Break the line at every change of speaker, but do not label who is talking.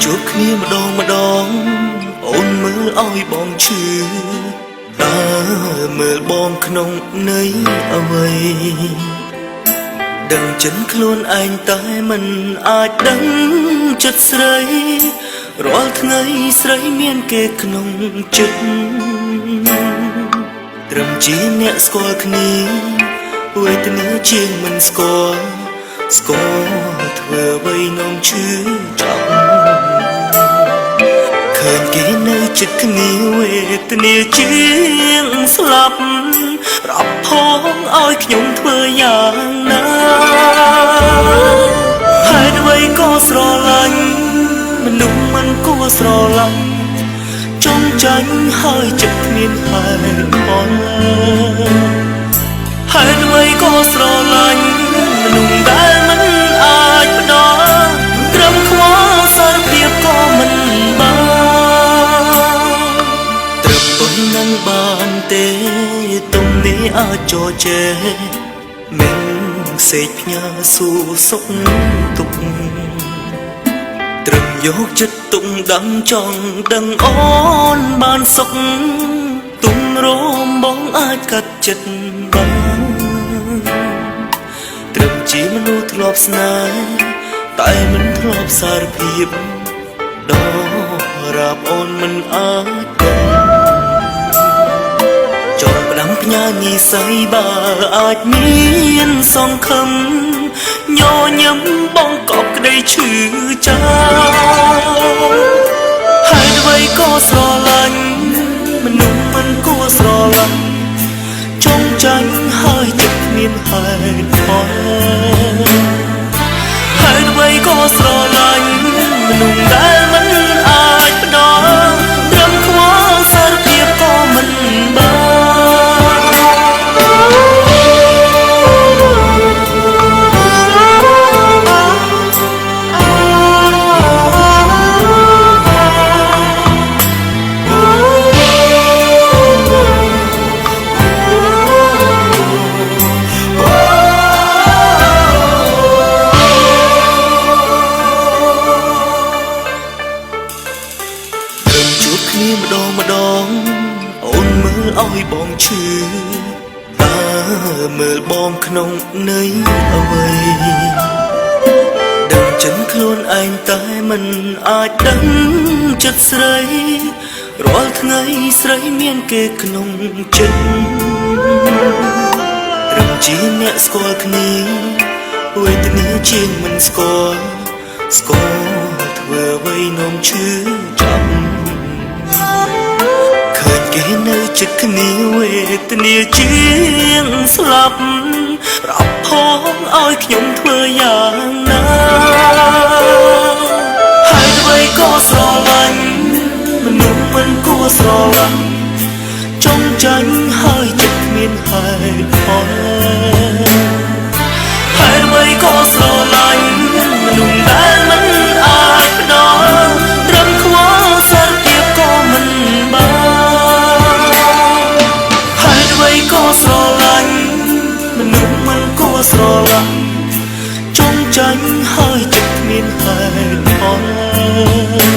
ជួបគ្នាម្ដងអូនមើលឲ្យបងឈឺតើមើលបងក្នុងន័យអ្វីដឹងចិនខ្លួនឯងតែមិនអាចដឹងចិត្តស្រីរាល់ថ្ងៃស្រីមានគេក្នុងចិត្តត្រឹមជាអ្នកស្គាល់គ្នាវេទនាជាងមិនស្គាល់ធ្វើអ្វីនំឈឺចាំឃើញគេនៅចិត្តគ្នាវេទនាជាងស្លាប់រាប់ផងឲ្យខ្ញុំធ្វើយ៉ាងណាហេតុអ្វីក៏ស្រឡាញ់មនុស្សមិនគួរស្រឡាញ់ចង់ចាញ់ហើយចិត្តគ្មានហេតុផលហេតុអ្វីក៏ស្រឡាញ់មនុស្សដែលមិនអាចផ្ដល់ត្រឹមខ្វល់សារភាពក៏មិនបានត្រឹមប៉ុណ្ណឹងបានទេទុំនេះអាចចោជែមិនសេកផ្ញើសួរសុខទុក្ខត្រឹមយកចិត្តទុំដឹងចង់ដឹងអូនបានសុខទុំរមបងអាចកាត់ចិត្តបានត្រឹមជាមនុស្សធ្លាប់ស្នេហ៍តែមិនធ្លាប់សារភាពដល់រាប់អូនមិនអាចចង់ផ្ដាំផ្ញើនិស័យបើអាចមានសង្ឃឹមញញឹមបងកប់ក្តីឈឺចាហេតុអ្វីក៏ស្រឡាញ់មនុស្សមិនគួរស្រឡាញ់ចង់ចាញ់ហើយចិត្តគ្មានហេតុផលហេតុអ្វីក៏ស្រឡាញ់មនុស្សដែលមិនអាចផ្ដល់ត្រឹមខ្វល់សារភាពក៏មិនបានគ្នាម្ដងអូនមើលឲ្យបងឈឺតើមើលបងក្នុងន័យអ្វីដឹងចិនខ្លួនឯងតែមិនអាចដឹងចិត្តស្រីរាល់ថ្ងៃស្រីមានគេក្នុងចិត្តត្រឹមជាអ្នកស្គាល់គ្នាវេទនាជាងមិនស្គាល់ធ្វើអ្វីនំឈឺចាំគេនៅចិត្តគ្នាវេទនាជាងស្លាប់រាប់ផងឲ្យខ្ញុំធ្វើយ៉ាងណាហេតុអ្វីក៏ស្រឡាញ់មនុស្សមិនគួរស្រឡាញ់ចង់ចាញ់ហើយចិត្តគ្មានហេតុផលហេតុអ្វីក៏ស្រឡាញ់មនុស្សដែលមិនអាចផ្ដល់ត្រឹមខ្វល់សារភាពក៏មិនបានក៏ស្រឡាញ់មនុស្សមិនគួរស្រឡាញ់ចង់ចាញ់ហើយចិត្តគ្មានហេតុផល